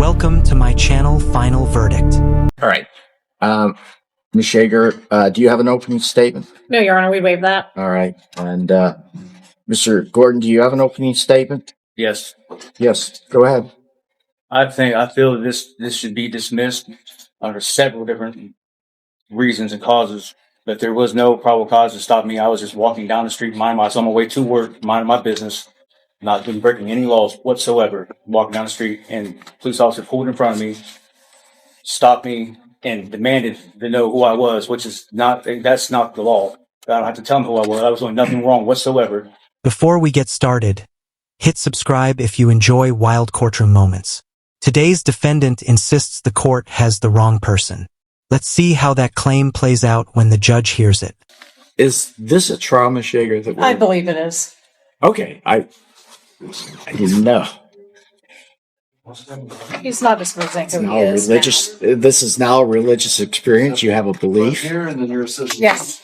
Welcome to my channel, Final Verdict. All right. Ms. Shager, do you have an opening statement? No, Your Honor, we waive that. All right. And Mr. Gordon, do you have an opening statement? Yes. Yes. Go ahead. I feel that this should be dismissed under several different reasons and causes. But there was no probable cause to stop me. I was just walking down the street, on my way to work, minding my business, not been breaking any laws whatsoever. Walking down the street, and police officer pulled in front of me, stopped me, and demanded to know who I was, which is that's not the law. I don't have to tell him who I was. I was doing nothing wrong whatsoever. Before we get started, hit subscribe if you enjoy wild courtroom moments. Today's defendant insists the court has the wrong person. Let's see how that claim plays out when the judge hears it. Is this a trial, Ms. Shager? I believe it is. Okay. I didn't know. He's not disclosing It's who now he is. religious. This is now a religious experience. You have a belief. Here, and then your assistant. Yes.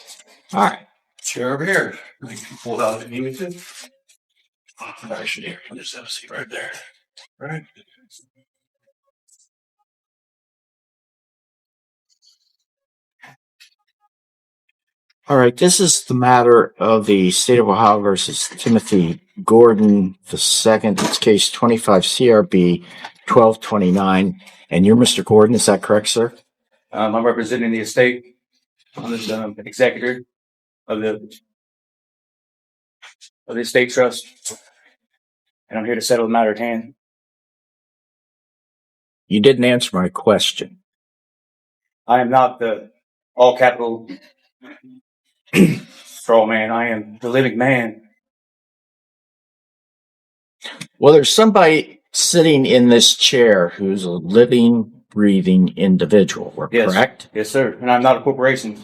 All right. Chair over here. You can pull out if you need to. Actually, here, you just have a seat right there. Right. All right. This is the matter of the State of Ohio versus Timothy Gordon II. It's case 25 CRB 1229. And you're Mr. Gordon. Is that correct, sir? I'm representing the estate. I'm the executor of the estate trust, and I'm here to settle the matter at hand. You didn't answer my question. I am not the all capital straw man. I am the living man. Well, there's somebody sitting in this chair who's a living, breathing individual. We're Yes. correct? Yes, sir. And I'm not a corporation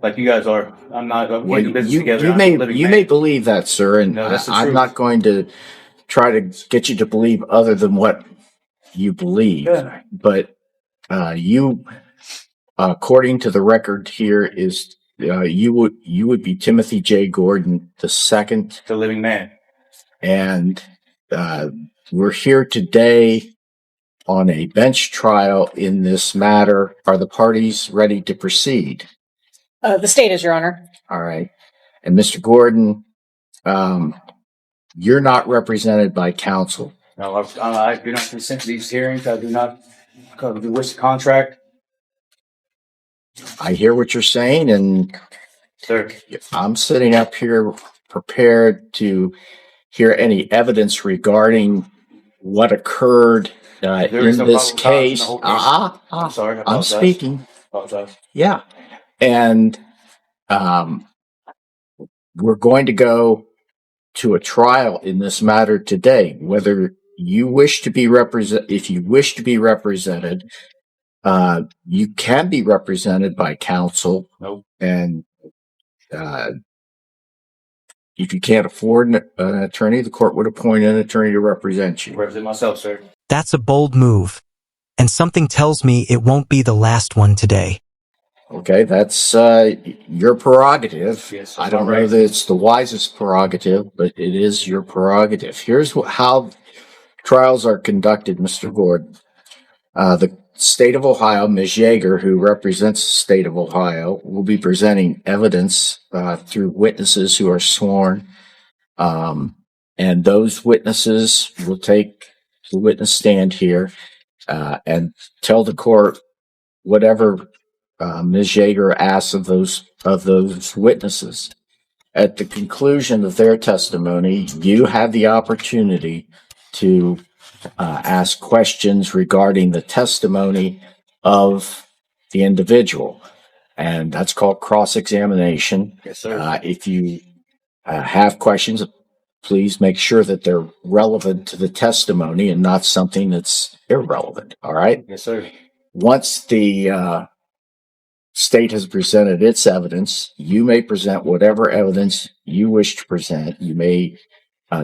like you guys are. I'm not. Well, We're in business together. you I'm may a living you man. may believe that, sir, and No, that's the I'm truth. not going to try to get you to believe other than what you believe. Yeah. But you, according to the record here, is you would be Timothy J. Gordon II, The living man. and we're here today on a bench trial in this matter. Are the parties ready to proceed? The state is, Your Honor. All right. And Mr. Gordon, you're not represented by counsel. No, I do not consent to these hearings. I do not wish to contract, I hear what you're saying, and sir. I'm sitting up here prepared to hear any evidence regarding what occurred There in is no this probable cause in the case. whole case. I'm sorry. I I'm apologize. speaking. Apologize. Yeah. And we're going to go to a trial in this matter today. Whether you wish to be if you wish to be represented, you can be represented by counsel. Nope. And if you can't afford an attorney, the court would appoint an attorney to represent I you. represent myself, sir. That's a bold move, and something tells me it won't be the last one today. Okay, that's your prerogative. Yes, I don't know that it's the wisest prerogative, but it is your prerogative. Here's how trials are conducted, Mr. Gordon. The state of Ohio, Ms. Yeager, who represents the state of Ohio, will be presenting evidence through witnesses who are sworn. And those witnesses will take the witness stand here and tell the court whatever Ms. Yeager asks of those witnesses. At the conclusion of their testimony, you have the opportunity to ask questions regarding the testimony of the individual, and that's called cross-examination. Yes, sir. If you have questions, please make sure that they're relevant to the testimony and not something that's irrelevant. All right? Yes, sir. Once the state has presented its evidence, you may present whatever evidence you wish to present. You may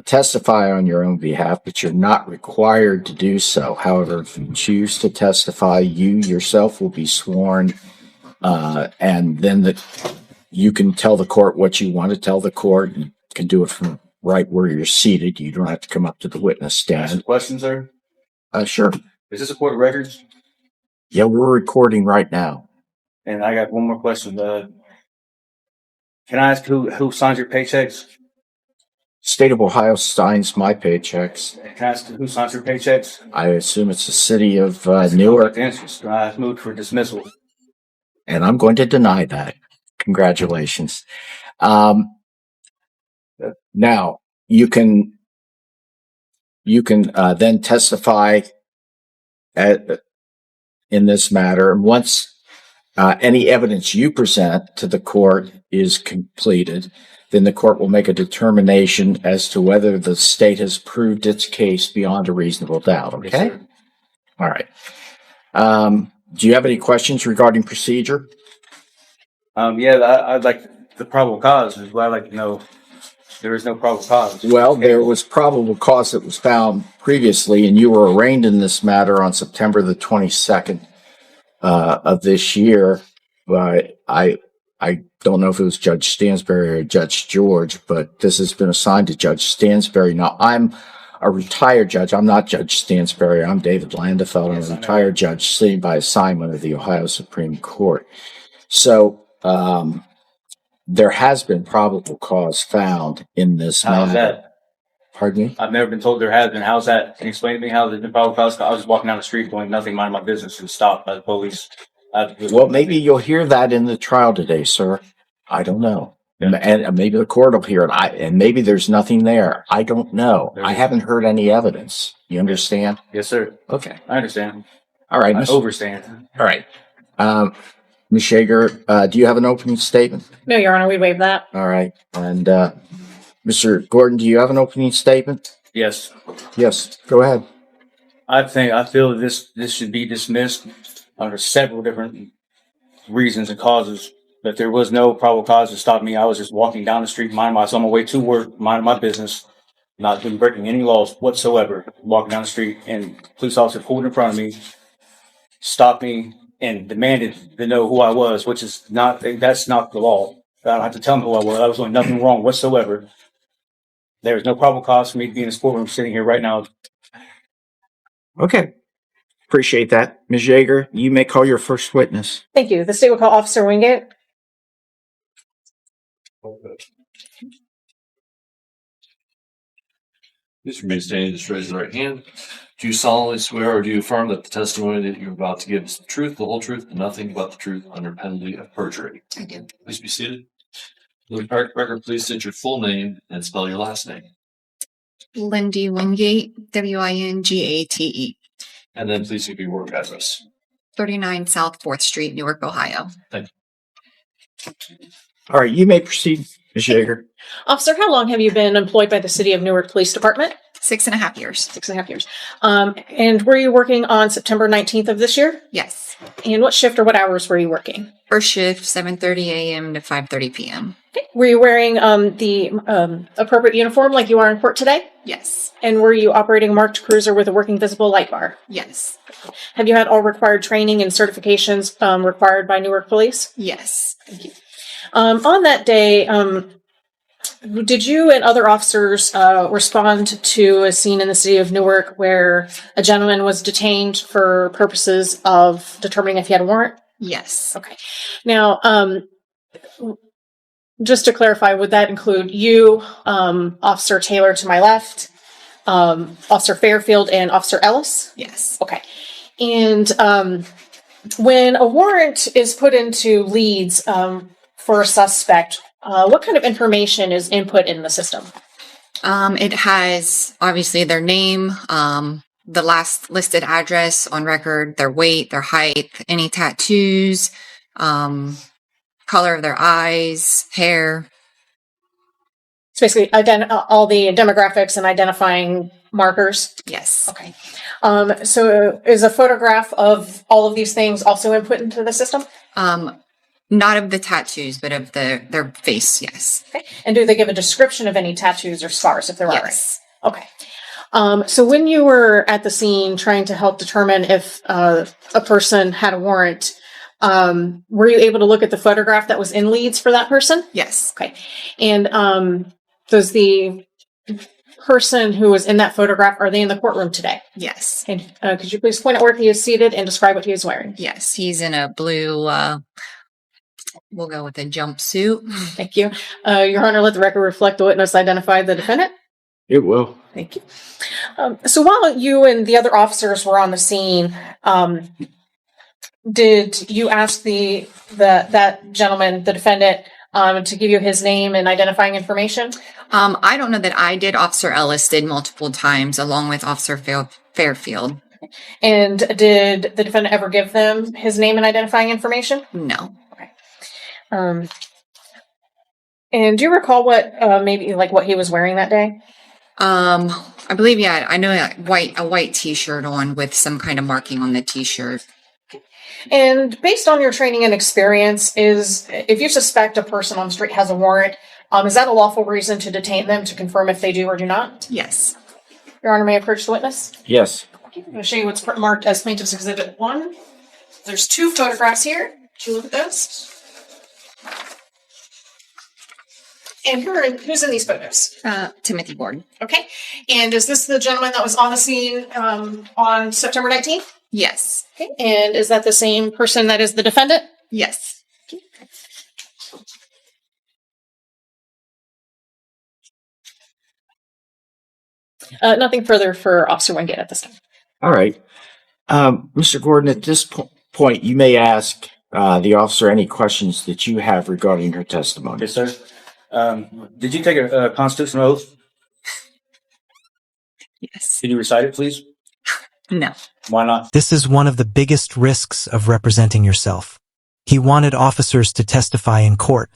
testify on your own behalf, but you're not required to do so. However, if you choose to testify, you yourself will be sworn, and then you can tell the court what you want to tell the court. You can do it from right where you're seated. You don't have to come up to the witness Can I ask stand. a question, sir? Sure. Is this a court of records? Yeah, we're recording right now. And I got one more question. Can I ask who signs your paychecks? State of Ohio signs my paychecks. Can I ask who signs your paychecks? I assume it's the city of Newark, Answers. I moved for dismissal. and I'm going to deny that. Congratulations. Now you can then testify in this matter once any evidence you present to the court is completed. Then the court will make a determination as to whether the state has proved its case beyond a reasonable doubt. Okay. Yes, All right. Do you have any questions regarding procedure? Yeah, I'd like the probable cause. Is what I'd like to know. There is no probable cause. Well, there was probable cause that was found previously, and you were arraigned in this matter on September the 22nd of this year. But I don't know if it was Judge Stansbury or Judge George, but this has been assigned to Judge Stansbury. Now, I'm a retired judge. I'm not Judge Stansbury. I'm David Landefeld. I'm a retired judge sitting by assignment of the Ohio Supreme Court. So, there has been probable cause found in this matter. How's that? Pardon me? I've never been told there has been. How's that? Can you explain to me how there's been probable cause? I was just walking down the street doing nothing, minding my business, and stopped by the police. Well, maybe you'll hear that in the trial today, sir. I don't know. Yeah. And maybe the court will hear it. And maybe there's nothing there. I don't know. I haven't heard any evidence. You understand? Yes, sir. Okay. I understand. All right. I overstand. All right. Ms. Shager, do you have an opening statement? No, Your Honor, we waive that. All right. And Mr. Gordon, do you have an opening statement? Yes. Yes. Go ahead. I feel this should be dismissed under several different reasons and causes. But there was no probable cause to stop me. I was just walking down the street, on my way to work, minding my business, not breaking any laws whatsoever. Walking down the street, and a police officer pulled in front of me, stopped me, and demanded to know who I was, which is that's not the law. I don't have to tell him who I was. I was doing nothing wrong whatsoever. There is no probable cause for me to be in this courtroom sitting here right now. Okay. Appreciate that. Ms. Yeager, you may call your first witness. Thank you. The state will call Officer Wingate. Please remain standing, just raise your right hand. Do you solemnly swear or do you affirm that the testimony that you're about to give is the truth, the whole truth, and nothing but the truth under penalty of perjury? I do. Please be seated. For the record, please state your full name and spell your last name. Lindy Wingate, Wingate. And then please give your work address. 39 South 4th Street, Newark, Ohio. Thank you. All right, you may proceed, Ms. Yeager. Officer, how long have you been employed by the City of Newark Police Department? 6.5 years. 6.5 years. And were you working on September 19th of this year? Yes. And what shift or what hours were you working? First shift, 7:30 a.m. to 5:30 p.m. Okay. Were you wearing the appropriate uniform like you are in court today? Yes. And were you operating a marked cruiser with a working visible light bar? Yes. Have you had all required training and certifications required by Newark Police? Yes. Thank you. On that day, did you and other officers respond to a scene in the city of Newark where a gentleman was detained for purposes of determining if he had a warrant? Yes. Okay. Now, just to clarify, would that include you, Officer Taylor to my left, Officer Fairfield, and Officer Ellis? Yes. Okay. And when a warrant is put into leads for a suspect, what kind of information is input in the system? It has obviously their name, the last listed address on record, their weight, their height, any tattoos, color of their eyes, hair. It's basically all the demographics and identifying markers. Yes. Okay. So is a photograph of all of these things also input into the system? Not of the tattoos, but of their face. Yes. Okay. And do they give a description of any tattoos or scars if there are? Yes. Any? Okay. So when you were at the scene trying to help determine if a person had a warrant, were you able to look at the photograph that was in leads for that person? Yes. Okay. And does the person who was in that photograph, are they in the courtroom today? Yes. And could you please point out where he is seated and describe what he is wearing? Yes. He's in a blue, we'll go with a jumpsuit. Thank you. Your Honor, let the record reflect the witness identified the defendant. It will. Thank you. So while you and the other officers were on the scene, did you ask that gentleman, the defendant, to give you his name and identifying information? I don't know that I did. Officer Ellis did multiple times along with Officer Fairfield. And did the defendant ever give them his name and identifying information? No. And do you recall what maybe like what he was wearing that day? I believe, yeah, I know a white t-shirt on with some kind of marking on the t-shirt. And based on your training and experience, if you suspect a person on the street has a warrant, is that a lawful reason to detain them to confirm if they do or do not? Yes. Your Honor, may I approach the witness? Yes. I'm going to show you what's marked as Plaintiff's Exhibit 1. There's 2 photographs here. Did you look at those? And who's in these photos? Timothy Gordon. Okay. And is this the gentleman that was on the scene on September 19th? Yes. Okay. And is that the same person that is the defendant? Yes. Nothing further for Officer Wingate at this time. All right. Mr. Gordon, at this point, you may ask the officer any questions that you have regarding her testimony. Yes, sir. Did you take a constitutional oath? Yes. Can you recite it, please? No. Why not? This is one of the biggest risks of representing yourself. He wanted officers to testify in court,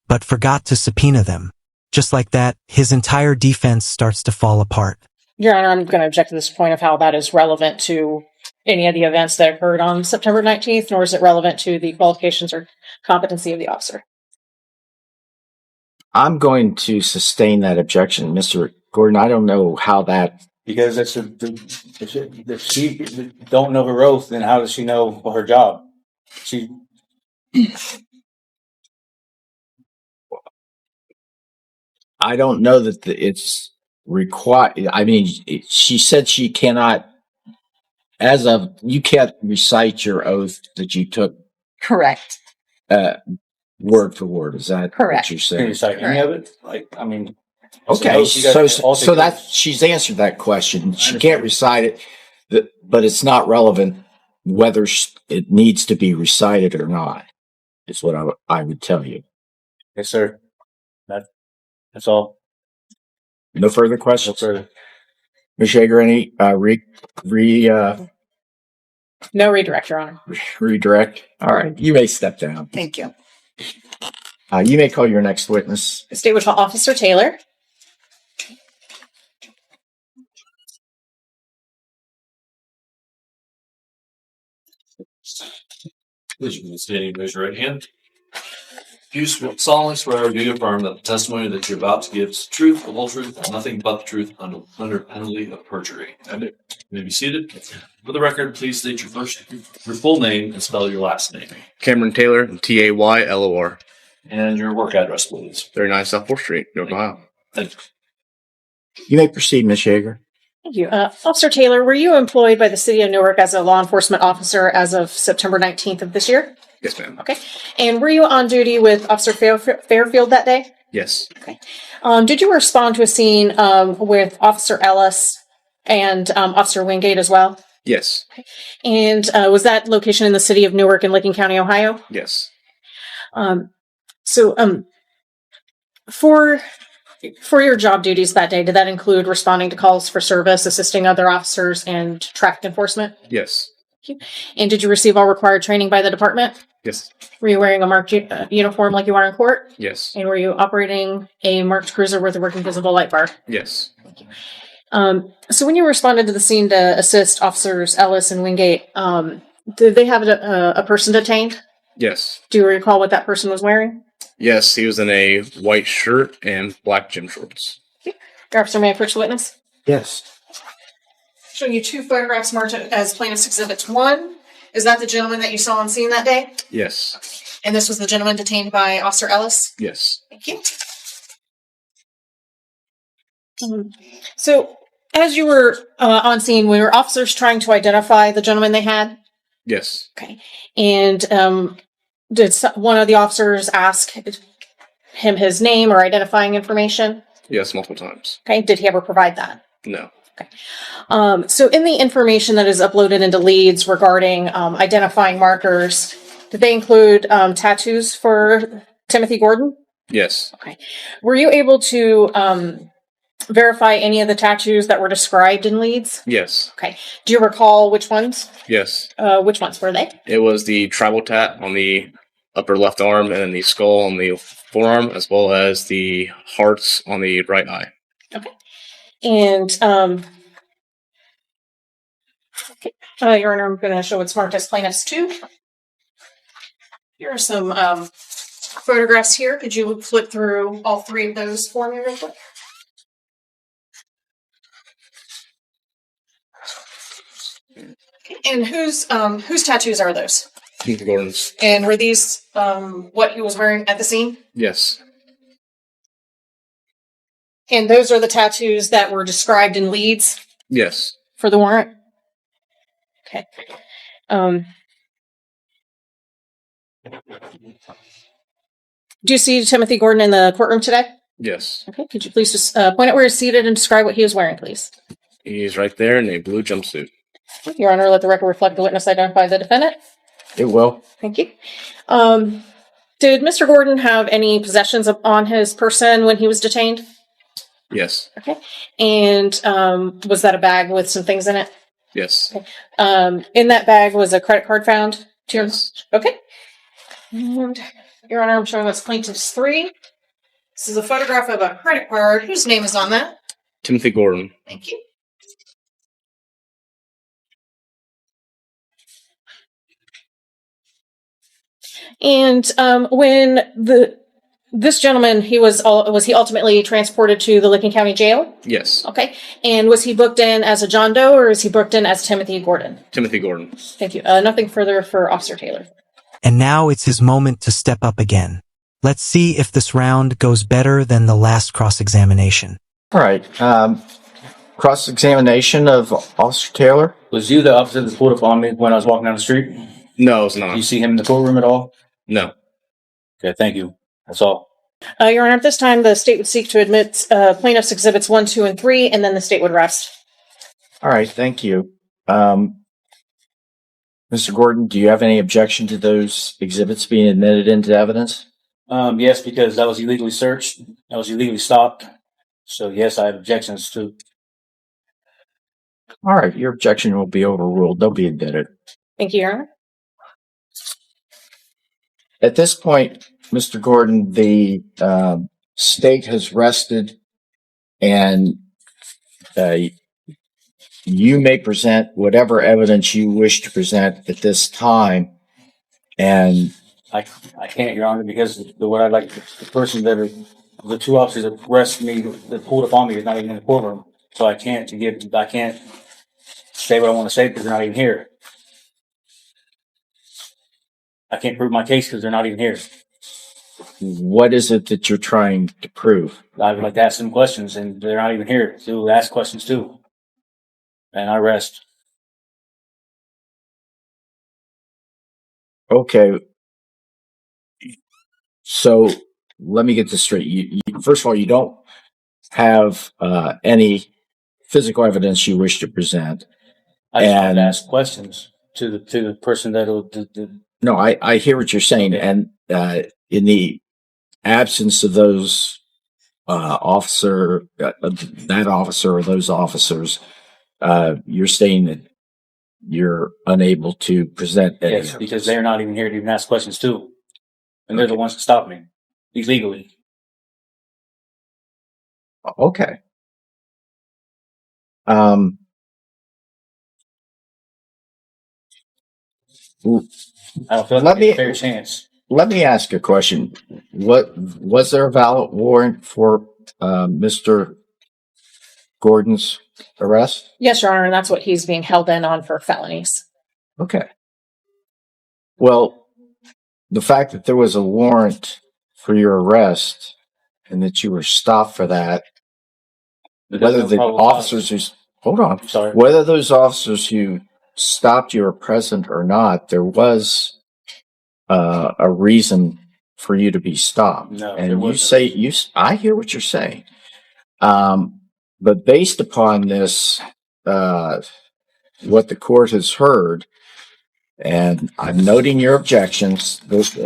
but forgot to subpoena them. Just like that, his entire defense starts to fall apart. Your Honor, I'm going to object to this point of how that is relevant to any of the events that occurred on September 19th, nor is it relevant to the qualifications or competency of the officer. I'm going to sustain that objection, Mr. Gordon. I don't know how that. Because if she don't know her oath, then how does she know her job? I don't know that it's required. I mean, she said she cannot, you can't recite your oath that you took Correct. word for word. Is that Correct. what you're Can you saying? recite any of it? Like, I mean. Okay, so so that she's answered that question. She can't recite it, but it's not relevant whether it needs to be recited or not. Is what I would tell you. Yes, sir. That's all. No further No questions. further. Ms. Yeager, any No redirect, Your Honor. redirect? All right, you may step down. Thank you. You may call your next witness. State Witness Officer Taylor. Please remain standing, raise your right hand. Do you solemnly swear or do you affirm that the testimony that you're about to give is the truth, the whole truth, and nothing but the truth under penalty of perjury? You may be seated. For the record, please state your full name and spell your last name. Cameron Taylor, Taylor. And your work address, please. 39 South 4th Street, York, Ohio. Thank you. You may proceed, Ms. Yeager. Thank you. Officer Taylor, were you employed by the City of Newark as a law enforcement officer as of September 19th of this year? Yes, ma'am. Okay. And were you on duty with Officer Fairfield that day? Yes. Okay. Did you respond to a scene with Officer Ellis and Officer Wingate as well? Yes. And was that location in the City of Newark in Licking County, Ohio? Yes. For your job duties that day, did that include responding to calls for service, assisting other officers, and traffic enforcement? Yes. And did you receive all required training by the department? Yes. Were you wearing a marked uniform like you are in court? Yes. And were you operating a marked cruiser with a working visible light bar? Yes. So when you responded to the scene to assist Officers Ellis and Wingate, did they have a person detained? Yes. Do you recall what that person was wearing? Yes, he was in a white shirt and black gym shorts. Your officer, may I approach the witness? Yes. Showing you 2 photographs marked as Plaintiff's Exhibits 1. Is that the gentleman that you saw on scene that day? Yes. And this was the gentleman detained by Officer Ellis? Yes. Thank you. So, as you were on scene, were officers trying to identify the gentleman they had? Yes. Okay. And did one of the officers ask him his name or identifying information? Yes, multiple times. Okay. Did he ever provide that? No. So, in the information that is uploaded into leads regarding identifying markers, did they include tattoos for Timothy Gordon? Yes. Okay. Were you able to verify any of the tattoos that were described in leads? Yes. Okay. Do you recall which ones? Yes. Which ones were they? It was the tribal tat on the upper left arm and then the skull on the forearm, as well as the hearts on the right eye. Okay. And Your Honor, I'm going to show what's marked as plaintiff's 2. Here are some photographs here. Could you flip through all 3 of those for me real quick? And whose tattoos are those? Timothy Gordon's. And were these what he was wearing at the scene? Yes. And those are the tattoos that were described in leads Yes. for the warrant? Okay. Do you see Timothy Gordon in the courtroom today? Yes. Okay. Could you please just point out where he's seated and describe what he was wearing, please? He's right there in a blue jumpsuit. Your Honor, let the record reflect the witness identify the defendant. It will. Thank you. Did Mr. Gordon have any possessions on his person when he was detained? Yes. Okay. And was that a bag with some things in it? Yes. In that bag was a credit card found? Yes. Okay. And Your Honor, I'm showing us plaintiff's 3. This is a photograph of a credit card. Whose name is on that? Timothy Gordon. Thank you. And when this gentleman, was he ultimately transported to the Licking County Jail? Yes. Okay. And was he booked in as a John Doe or is he booked in as Timothy Gordon? Timothy Gordon. Thank you. Nothing further for Officer Taylor. And now it's his moment to step up again. Let's see if this round goes better than the last cross-examination. All right. Cross-examination of Officer Taylor. Was you the officer that pulled up on me when I was walking down the street? No, it's Do you not. see him in the courtroom at all? No. Okay, thank you. That's all. Your Honor, at this time, the state would seek to admit plaintiff's exhibits 1, 2, and 3, and then the state would rest. All right. Thank you. Mr. Gordon, do you have any objection to those exhibits being admitted into evidence? Yes, because that was illegally searched. That was illegally stopped. So yes, I have objections to. All right. Your objection will be overruled. They'll be admitted. Thank you, Your Honor. At this point, Mr. Gordon, the state has rested, and you may present whatever evidence you wish to present at this time. And I can't, Your Honor, because the person the 2 officers that arrested me, that pulled up on me, is not even in the courtroom. So I can't say what I want to say because they're not even here. I can't prove my case because they're not even here. what is it that you're trying to prove? I would like to ask them questions, and they're not even here to ask questions too. And I rest. Okay. So let me get this straight. First of all, you don't have any physical evidence you wish to present. I just want to ask questions to the person that'll. No, I hear what you're saying, and in the absence of those that officer or those officers, you're saying that you're unable to present any Yes, because they're not even here to even ask questions too, and they're the ones that stopped me illegally. Okay. I don't feel like a fair chance. Let me ask a question. What was there a valid warrant for Mr. Gordon's arrest? Yes, Your Honor, and that's what he's being held in on for felonies. Okay. Well, the fact that there was a warrant for your arrest and that you were stopped for that whether the probable officers who, hold on, I'm sorry. whether those officers who stopped you are present or not, there was a reason for you to be stopped. No, there and you wasn't. say, I hear what you're saying. But based upon this, what the court has heard, and I'm noting your objections. First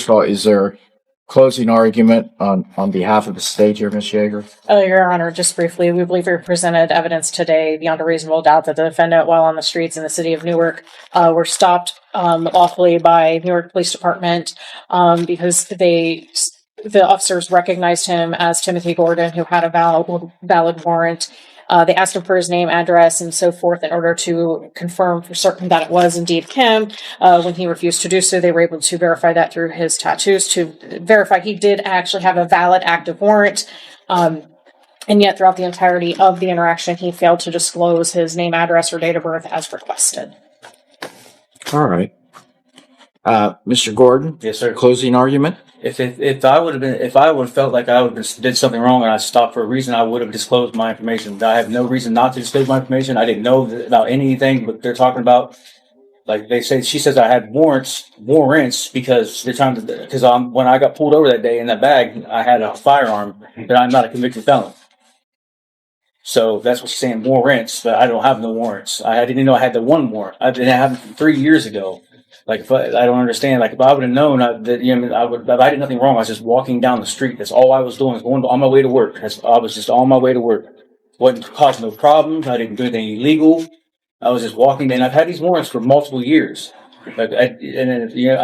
of all, is there closing argument on behalf of the state here, Ms. Yeager? Your Honor, just briefly, we believe we presented evidence today beyond a reasonable doubt that the defendant, while on the streets in the city of Newark, were stopped lawfully by Newark Police Department because the officers recognized him as Timothy Gordon, who had a valid warrant. They asked him for his name, address, and so forth in order to confirm for certain that it was indeed him. When he refused to do so, they were able to verify that through his tattoos to verify he did actually have a valid active warrant. And yet, throughout the entirety of the interaction, he failed to disclose his name, address, or date of birth as requested. All right. Mr. Gordon? Yes, sir. Closing argument? If I would have felt like I would have did something wrong and I stopped for a reason, I would have disclosed my information. I have no reason not to disclose my information. I didn't know about anything, but they're talking about, like they say, she says I had warrants because they're trying to, because when I got pulled over that day in that bag, I had a firearm, but I'm not a convicted felon. So that's what she's saying, warrants, but I don't have no warrants. I didn't even know I had the one warrant. I didn't have it 3 years ago. Like, if I don't understand. Like, if I would have known that, if I did nothing wrong, I was just walking down the street. That's all I was doing, was going on my way to work. I was just on my way to work. Wasn't causing no problems. I didn't do anything illegal. I was just walking, and I've had these warrants for multiple years. Like, I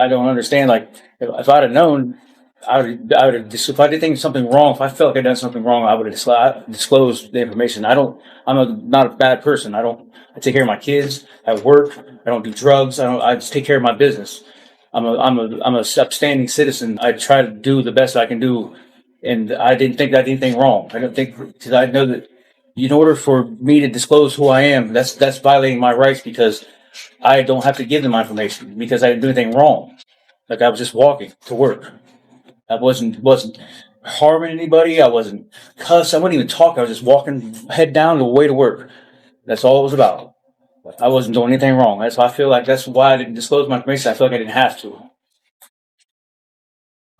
don't understand. Like, if I'd have known, I would have. If I did something wrong, if I felt like I'd done something wrong, I would have disclosed the information. I'm not a bad person. I take care of my kids at work. I don't do drugs. I just take care of my business. I'm a upstanding citizen. I try to do the best I can do, and I didn't think I did anything wrong. I don't think, because I know that in order for me to disclose who I am, that's violating my rights, because I don't have to give them my information because I didn't do anything wrong. Like, I was just walking to work. I wasn't harming anybody. I wasn't cussing. I wasn't even talking. I was just walking head down the way to work. That's all it was about. I wasn't doing anything wrong. That's why I feel like that's why I didn't disclose my information. I feel like I didn't have to.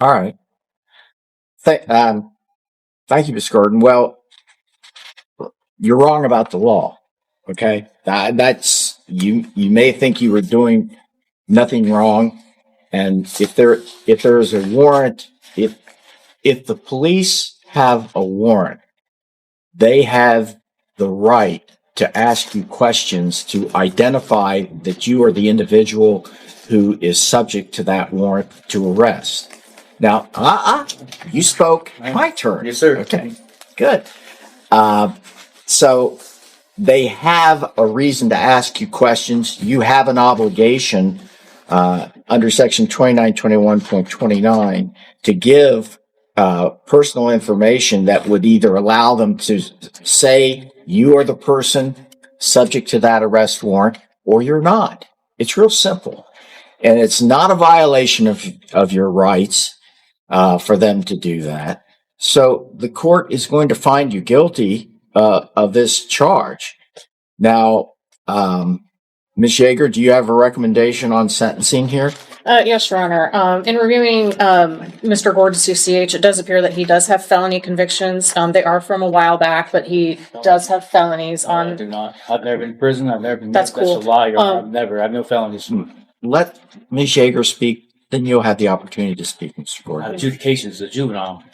All right. Thank you, Ms. Gordon. Well, you're wrong about the law. Okay, that's you. You may think you were doing nothing wrong, and if there is a warrant, if the police have a warrant, they have the right to ask you questions to identify that you are the individual who is subject to that warrant to arrest. Now, you spoke. My turn. Yes, sir. Okay, good. So they have a reason to ask you questions. You have an obligation under Section 2921.29 to give personal information that would either allow them to say you are the person subject to that arrest warrant or you're not. It's real simple. And it's not a violation of your rights for them to do that. So the court is going to find you guilty of this charge. Now, Ms. Yeager, do you have a recommendation on sentencing here? Yes, Your Honor. In reviewing Mr. Gordon's CCH, it does appear that he does have felony convictions. They are from a while back, but he does have felonies I on. do not. I've never been in prison. I've never been. That's cool. That's a lie. I have no felonies. Let Ms. Yeager speak, then you'll have the opportunity to speak, Mr. Gordon. Adjudication is a juvenile.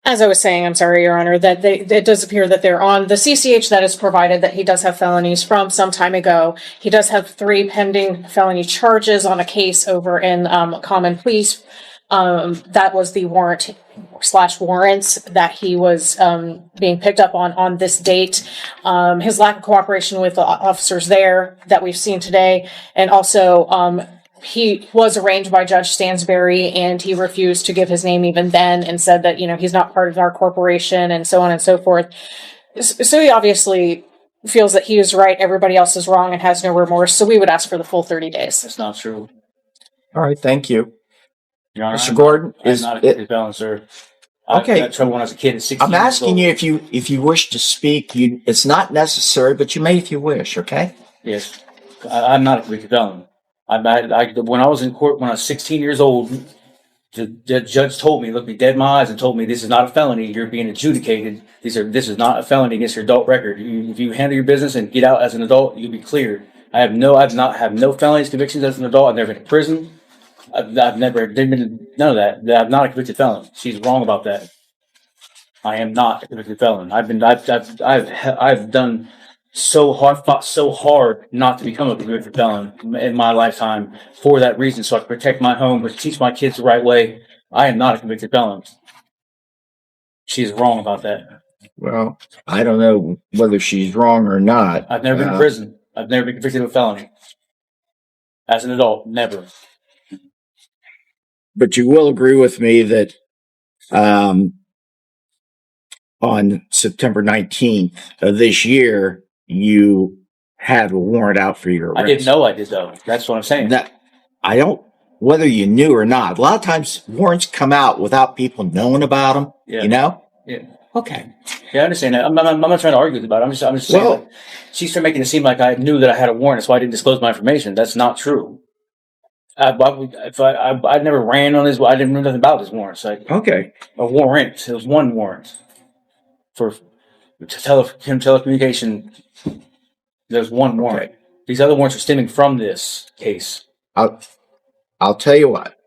As I was saying, I'm sorry, Your Honor, that it does appear that they're on the CCH that is provided that he does have felonies from some time ago. He does have 3 pending felony charges on a case over in Common Pleas. That was the warrants that he was being picked up on this date. His lack of cooperation with the officers there that we've seen today, and also he was arraigned by Judge Stansbury, and he refused to give his name even then, and said that he's not part of our corporation, and so on and so forth. So he obviously feels that he is right, everybody else is wrong, and has no remorse. So we would ask for the full 30 days. That's not true. All right, thank you. Your Honor, Mr. Gordon, I'm not a felon, sir. I Okay. got in trouble when I was a kid at 16. I'm asking you years if you wish to speak. It's not necessary, but you may if you wish. Okay. old. Yes, I'm not a convicted felon. When I was in court when I was 16 years old, the judge told me, looked me dead in my eyes, and told me, "This is not a felony. You're being adjudicated. This is not a felony against your adult record. If you handle your business and get out as an adult, you'll be cleared." I've not have no felonies, convictions as an adult. I've never been to prison. I've never been none of that. I'm not a convicted felon. She's wrong about that. I am not a convicted felon. I've done so hard, fought so hard not to become a convicted felon in my lifetime for that reason, so I can protect my home, but teach my kids the right way. I am not a convicted felon. She's wrong about that. Well, I don't know whether she's wrong or not. I've never been to prison. I've never been convicted of a felony. As an adult, never. But you will agree with me that on September 19th of this year, you had a warrant out for your arrest. I didn't know I did, though. That's what I'm saying. I don't, whether you knew or not, a lot of times warrants come out without people knowing about them, you know? Yeah. Okay. Yeah, I understand that. I'm not trying to argue about it. I'm just saying that she's trying making it seem like I knew that I had a warrant. That's why I didn't disclose my information. That's not true. I never ran on this. I didn't know nothing about this warrant. So Okay. a warrant. It was one warrant for telecommunication. There's one warrant. Okay. These other warrants are stemming from this case. I'll tell you what.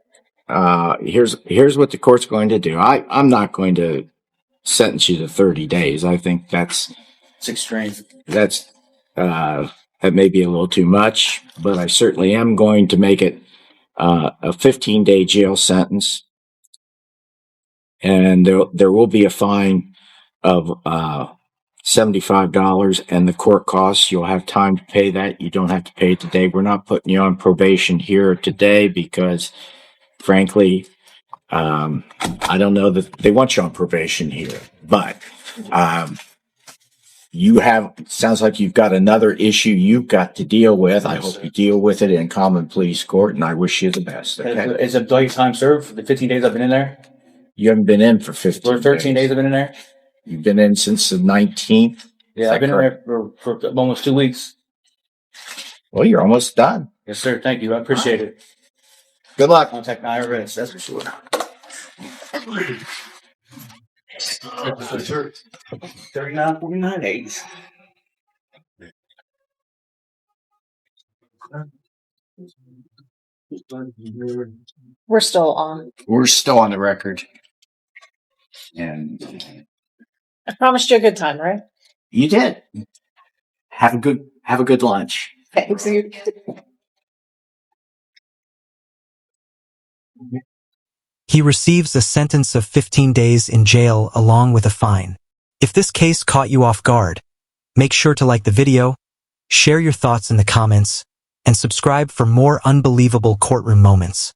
Here's what the court's going to do. I'm not going to sentence you to 30 days. I think it's extreme. That may be a little too much, but I certainly am going to make it a 15-day jail sentence, and there will be a fine of $75, and the court costs. You'll have time to pay that. You don't have to pay it today. We're not putting you on probation here today because, frankly, I don't know that they want you on probation here, but sounds like you've got another issue you've got to deal with. I hope you deal with it in common pleas court, and I wish you the best. Okay? Is a delay time served for the 15 days I've been in there? You haven't been in for 15 For 13 days I've been in there? You've been in since the 19th? Yeah, I've been in there for almost 2 weeks. Well, you're almost done. Yes, sir. Thank you. I appreciate it. Good luck. Contact IRS. That's for sure. 39.49 days. We're still on. We're still on the record. And I promised you a good time, right? you did. Have a good lunch. Thanks. He receives a sentence of 15 days in jail along with a fine. If this case caught you off guard, make sure to like the video, share your thoughts in the comments, and subscribe for more unbelievable courtroom moments.